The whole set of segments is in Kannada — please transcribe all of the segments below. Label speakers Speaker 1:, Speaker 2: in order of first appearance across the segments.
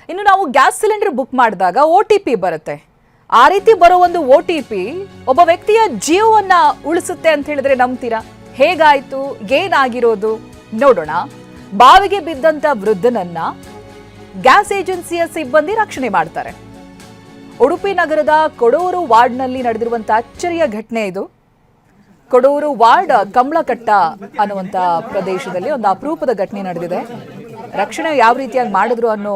Speaker 1: ಇನ್ನು ನಾವು ಗ್ಯಾಸ್ ಸಿಲಿಂಡರ್ ಬುಕ್ ಮಾಡಿದಾಗ OTP ಬರುತ್ತೆ. ಆ ರೀತಿ ಬರೋ ಒಂದು OTP ಒಬ್ಬ ವ್ಯಕ್ತಿಯ ಜೀವವನ್ನ ಉಳಿಸುತ್ತೆ ಅಂತ ಹೇಳಿದ್ರೆ ನಂಬ್ತೀರಾ? ಹೇಗಾಯ್ತು, ಏನಾಗಿರೋದು ನೋಡೋಣ. ಬಾವಿಗೆ ಬಿದ್ದಂತ ವೃದ್ಧನನ್ನ ಗ್ಯಾಸ್ ಏಜೆನ್ಸಿಯ ಸಿಬ್ಬಂದಿ ರಕ್ಷಣೆ ಮಾಡ್ತಾರೆ. ಉಡುಪಿ ನಗರದ ಕೊಡೂರು ವಾರ್ಡ್ನಲ್ಲಿ ನಡೆದಿರುವಂತಹ ಅಚ್ಚರಿಯ ಘಟನೆ ಇದು. ಕೊಡೂರು ವಾರ್ಡ್ ಕಂಬಳಕಟ್ಟ ಅನ್ನುವಂಥ ಪ್ರದೇಶದಲ್ಲಿ ಒಂದು ಅಪರೂಪದ ಘಟನೆ ನಡೆದಿದೆ. ರಕ್ಷಣೆ ಯಾವ ರೀತಿಯಾಗಿ ಮಾಡಿದ್ರು ಅನ್ನೋ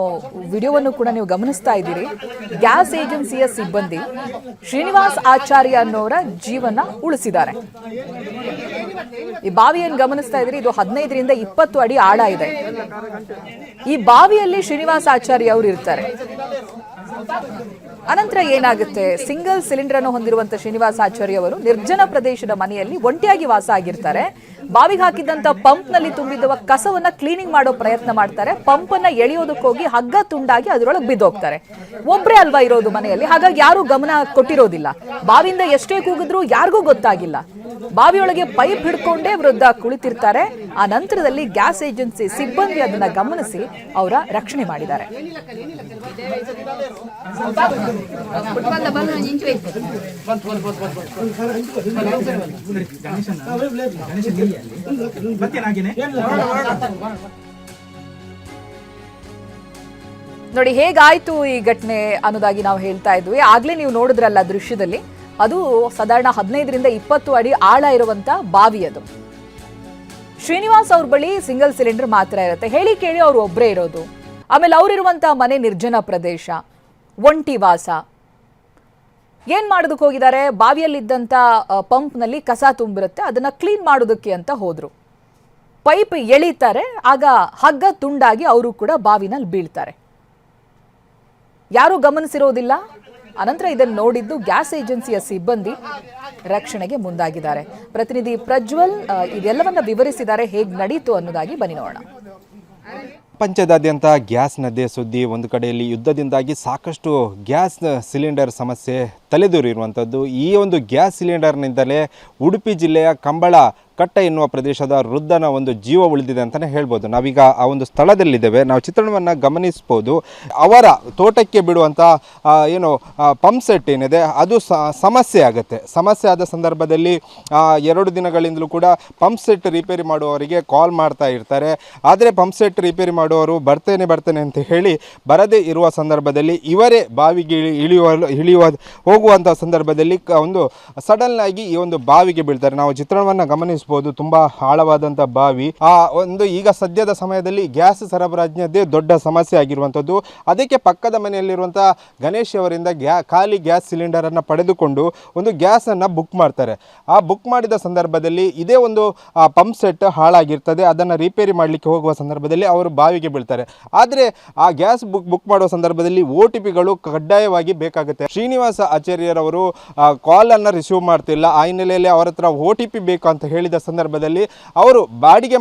Speaker 1: ವಿಡಿಯೋವನ್ನು ಕೂಡ ನೀವು ಗಮನಿಸ್ತಾ ಇದ್ದೀರಿ. ಗ್ಯಾಸ್ ಏಜೆನ್ಸಿಯ ಸಿಬ್ಬಂದಿ ಶ್ರೀನಿವಾಸ್ ಆಚಾರ್ಯ ಅನ್ನೋರ ಜೀವನ ಉಳಿಸಿದ್ದಾರೆ. ಈ ಬಾವಿಯನ್ನು ಗಮನಿಸ್ತಾ ಇದ್ದೀರಿ, ಇದು 15ರಿಂದ 20 ಅಡಿ ಆಳ ಇದೆ. ಈ ಬಾವಿಯಲ್ಲಿ ಶ್ರೀನಿವಾಸ್ ಆಚಾರ್ಯ ಅವರು ಇರ್ತಾರೆ. ಅನಂತರ ಏನಾಗುತ್ತೆ, ಸಿಂಗಲ್ ಸಿಲಿಂಡರ್ ಅನ್ನು ಹೊಂದಿರುವಂತಹ ಶ್ರೀನಿವಾಸ್ ಆಚಾರ್ಯ ಅವರು ನಿರ್ಜನ ಪ್ರದೇಶದ ಮನೆಯಲ್ಲಿ ಒಂಟಿಯಾಗಿ ವಾಸ ಆಗಿರ್ತಾರೆ. ಬಾವಿಗೆ ಹಾಕಿದ್ದಂತ ಪಂಪ್ ನಲ್ಲಿ ತುಂಬಿದ್ದ ಕಸವನ್ನ ಕ್ಲೀನಿಂಗ್ ಮಾಡೋ ಪ್ರಯತ್ನ ಮಾಡ್ತಾರೆ. ಪಂಪ್ ಅನ್ನ ಎಳೆಯೋದಕ್ಕೆ ಹೋಗಿ ಹಗ್ಗ ತುಂಡಾಗಿ ಅದರೊಳಗೆ ಬಿದ್ದೋಗ್ತಾರೆ. ಒಬ್ರೇ ಅಲ್ವಾ ಇರೋದು ಮನೆಯಲ್ಲಿ, ಹಾಗಾಗಿ ಯಾರು ಗಮನ ಕೊಟ್ಟಿರೋದಿಲ್ಲ. ಬಾವಿಯಿಂದ ಎಷ್ಟೇ ಕೂಗಿದ್ರು ಯಾರಿಗೂ ಗೊತ್ತಾಗಿಲ್ಲ. ಬಾವಿಯೊಳಗೆ ಪೈಪ್ ಹಿಡ್ಕೊಂಡೇ ವೃದ್ಧ ಕುಳಿತಿರ್ತಾರೆ. ಆ ನಂತರದಲ್ಲಿ ಗ್ಯಾಸ್ ಏಜೆನ್ಸಿ ಸಿಬ್ಬಂದಿ ಅದನ್ನ ಗಮನಿಸಿ ಅವರ ರಕ್ಷಣೆ ಮಾಡಿದ್ದಾರೆ. ನೋಡಿ ಹೇಗಾಯ್ತು ಈ ಘಟನೆ ಅನ್ನೋದಾಗಿ ನಾವು ಹೇಳ್ತಾ ಇದ್ವಿ. ಆಗ್ಲೇ ನೀವು ನೋಡಿದ್ರಲ್ಲ ದೃಶ್ಯದಲ್ಲಿ, ಅದು ಸಾಧಾರಣ 15ರಿಂದ 20 ಅಡಿ ಆಳ ಇರುವಂತ ಬಾವಿ. ಅದು ಶ್ರೀನಿವಾಸ್ ಅವ್ರ ಬಳಿ ಸಿಂಗಲ್ ಸಿಲಿಂಡರ್ ಮಾತ್ರ ಇರುತ್ತೆ. ಹೇಳಿ ಕೇಳಿ ಅವ್ರು ಒಬ್ಬರೇ ಇರೋದು. ಆಮೇಲೆ ಅವ್ರಿರುವಂತ ಮನೆ ನಿರ್ಜನ ಪ್ರದೇಶ, ಒಂಟಿ ವಾಸ. ಏನ್ ಮಾಡೋದಕ್ಕೆ ಹೋಗಿದ್ದಾರೆ, ಬಾವಿಯಲ್ಲಿದ್ದಂತ ಪಂಪ್ ನಲ್ಲಿ ಕಸ ತುಂಬಿರುತ್ತೆ, ಅದನ್ನ ಕ್ಲೀನ್ ಮಾಡೋದಕ್ಕೆ ಅಂತ ಹೋದ್ರು. ಪೈಪ್ ಎಳಿತಾರೆ, ಆಗ ಹಗ್ಗ ತುಂಡಾಗಿ ಅವರು ಕೂಡ ಬಾವಿನಲ್ಲಿ ಬೀಳ್ತಾರೆ. ಯಾರು ಗಮನಿಸಿರೋದಿಲ್ಲ. ಅನಂತರ ಇದನ್ನು ನೋಡಿದ್ದು ಗ್ಯಾಸ್ ಏಜೆನ್ಸಿಯ ಸಿಬ್ಬಂದಿ ರಕ್ಷಣೆಗೆ ಮುಂದಾಗಿದ್ದಾರೆ. ಪ್ರತಿನಿಧಿ ಪ್ರಜ್ವಲ್ ಇದೆಲ್ಲವನ್ನ ವಿವರಿಸಿದ್ದಾರೆ, ಹೇಗೆ ನಡೀತು ಅನ್ನೋದಾಗಿ ಬನ್ನಿ ನೋಡೋಣ.
Speaker 2: ಪ್ರಪಂಚದಾದ್ಯಂತ ಗ್ಯಾಸ್ನದ್ದೇ ಸುದ್ದಿ. ಒಂದು ಕಡೆಯಲ್ಲಿ ಯುದ್ಧದಿಂದಾಗಿ ಸಾಕಷ್ಟು ಗ್ಯಾಸ್ ಸಿಲಿಂಡರ್ ಸಮಸ್ಯೆ ತಲೆದೂರಿರುವಂಥದ್ದು. ಈ ಒಂದು ಗ್ಯಾಸ್ ಸಿಲಿಂಡರ್ನಿಂದಲೇ ಉಡುಪಿ ಜಿಲ್ಲೆಯ ಕಂಬಳ ಕಟ್ಟ ಎನ್ನುವ ಪ್ರದೇಶದ ವೃದ್ಧನ ಒಂದು ಜೀವ ಉಳಿದಿದೆ ಅಂತಲೇ ಹೇಳ್ಬೋದು. ನಾವೀಗ ಆ ಒಂದು ಸ್ಥಳದಲ್ಲಿದ್ದೇವೆ. ನಾವು ಚಿತ್ರಣವನ್ನು ಗಮನಿಸ್ಬೋದು. ಅವರ ತೋಟಕ್ಕೆ ಬಿಡುವಂಥ ಏನು ಪಂಪ್ ಸೆಟ್ ಏನಿದೆ ಅದು ಸಮಸ್ಯೆ ಆಗುತ್ತೆ. ಸಮಸ್ಯೆ ಆದ ಸಂದರ್ಭದಲ್ಲಿ 2 ದಿನಗಳಿಂದಲೂ ಕೂಡ ಪಂಪ್ ಸೆಟ್ ರಿಪೇರಿ ಮಾಡುವವರಿಗೆ ಕಾಲ್ ಮಾಡ್ತಾ ಇರ್ತಾರೆ. ಆದರೆ ಪಂಪ್ ಸೆಟ್ ರಿಪೇರಿ ಮಾಡುವವರು ಬರ್ತೇನೆ ಅಂತ ಹೇಳಿ ಬರದೇ ಇರುವ ಸಂದರ್ಭದಲ್ಲಿ ಇವರೇ ಬಾವಿಗೆ ಹೋಗುವಂಥ ಸಂದರ್ಭದಲ್ಲಿ ಒಂದು ಸಡನ್ ಆಗಿ ಈ ಒಂದು ಬಾವಿಗೆ ಬೀಳ್ತಾರೆ. ನಾವು ಚಿತ್ರಣವನ್ನು ಗಮನಿಸ್ಬೋದು. ತುಂಬಾ ಆಳವಾದಂಥ ಬಾವಿ. ಈಗ ಸದ್ಯದ ಸಮಯದಲ್ಲಿ ಗ್ಯಾಸ್ ಸರಬರಾಜಿನದ್ದೇ ದೊಡ್ಡ ಸಮಸ್ಯೆ ಆಗಿರುವಂಥದ್ದು. ಅದಕ್ಕೆ ಪಕ್ಕದ ಮನೆಯಲ್ಲಿರುವಂಥ ಗಣೇಶ್ ಅವರಿಂದ ಖಾಲಿ ಗ್ಯಾಸ್ ಸಿಲಿಂಡರ್ ಅನ್ನು ಪಡೆದುಕೊಂಡು ಒಂದು ಗ್ಯಾಸ್ ಅನ್ನು ಬುಕ್ ಮಾಡ್ತಾರೆ. ಆ ಬುಕ್ ಮಾಡಿದ ಸಂದರ್ಭದಲ್ಲಿ ಇದೇ ಒಂದು ಪಂಪ್ ಸೆಟ್ ಹಾಳಾಗಿರ್ತದೆ. ಅದನ್ನು ರಿಪೇರಿ ಮಾಡಲಿಕ್ಕೆ ಹೋಗುವ ಸಂದರ್ಭದಲ್ಲಿ ಅವರು ಬಾವಿಗೆ ಬೀಳ್ತಾರೆ. ಆದರೆ ಆ ಗ್ಯಾಸ್ ಬುಕ್ ಮಾಡುವ ಸಂದರ್ಭದಲ್ಲಿ OTPಗಳು ಕಡ್ಡಾಯವಾಗಿ ಬೇಕಾಗುತ್ತೆ. ಶ್ರೀನಿವಾಸ ಆಚಾರ್ಯರವರು ಕಾಲ್ ಅನ್ನು ರಿಸೀವ್ ಮಾಡ್ತಿಲ್ಲ. ಆ ಹಿನ್ನೆಲೆಯಲ್ಲಿ ಅವರ ಹತ್ರ OTP ಬೇಕು ಅಂತ ಹೇಳಿದ ಸಂದರ್ಭದಲ್ಲಿ ಅವರು ಬಾಡಿಗೆ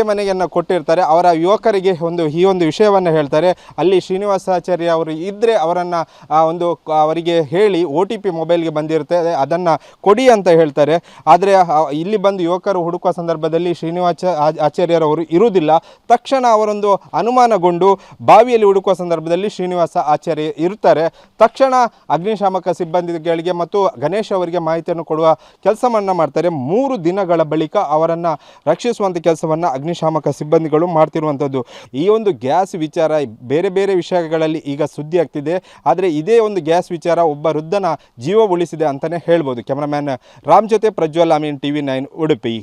Speaker 2: ಮನೆಯನ್ನು ಕೊಟ್ಟಿರ್ತಾರೆ. ಅವರ ಯುವಕರಿಗೆ ಈ ಒಂದು ವಿಷಯವನ್ನು ಹೇಳ್ತಾರೆ. ಅಲ್ಲಿ ಶ್ರೀನಿವಾಸಾಚಾರ್ಯ ಅವರು ಇದ್ದರೆ ಅವರಿಗೆ ಹೇಳಿ OTP ಮೊಬೈಲ್ಗೆ ಬಂದಿರುತ್ತೆ, ಅದನ್ನು ಕೊಡಿ ಅಂತ ಹೇಳ್ತಾರೆ. ಆದರೆ ಇಲ್ಲಿ ಬಂದು ಯುವಕರು ಹುಡುಕುವ ಸಂದರ್ಭದಲ್ಲಿ ಶ್ರೀನಿವಾಸ ಆಚಾರ್ಯರವರು ಇರುವುದಿಲ್ಲ. ತಕ್ಷಣ ಅವರೊಂದು ಅನುಮಾನಗೊಂಡು ಬಾವಿಯಲ್ಲಿ ಹುಡುಕುವ ಸಂದರ್ಭದಲ್ಲಿ ಶ್ರೀನಿವಾಸ ಆಚಾರ್ಯ ಇರ್ತಾರೆ. ತಕ್ಷಣ ಅಗ್ನಿಶಾಮಕ ಸಿಬ್ಬಂದಿಗಳಿಗೆ ಮತ್ತು ಗಣೇಶ್ ಅವರಿಗೆ ಮಾಹಿತಿಯನ್ನು ಕೊಡುವ ಕೆಲಸವನ್ನು ಮಾಡ್ತಾರೆ. 3 ದಿನಗಳ ಬಳಿಕ ಅವರನ್ನು ರಕ್ಷಿಸುವಂಥ ಕೆಲಸವನ್ನು ಅಗ್ನಿಶಾಮಕ ಸಿಬ್ಬಂದಿಗಳು ಮಾಡ್ತಿರುವಂಥದ್ದು. ಈ ಒಂದು ಗ್ಯಾಸ್ ವಿಚಾರ ಬೇರೆ ಬೇರೆ ವಿಷಯಗಳಲ್ಲಿ ಈಗ ಸುದ್ದಿ ಆಗ್ತಿದೆ. ಆದರೆ ಇದೇ ಒಂದು ಗ್ಯಾಸ್ ವಿಚಾರ ಒಬ್ಬ ವೃದ್ಧನ ಜೀವ ಉಳಿಸಿದೆ ಅಂತಲೇ ಹೇಳ್ಬೋದು. ಕ್ಯಾಮರಾಮ್ಯಾನ್ ರಾಮ್ ಜೊತೆ ಪ್ರಜ್ವಲ್, TV9 ಉಡುಪಿ.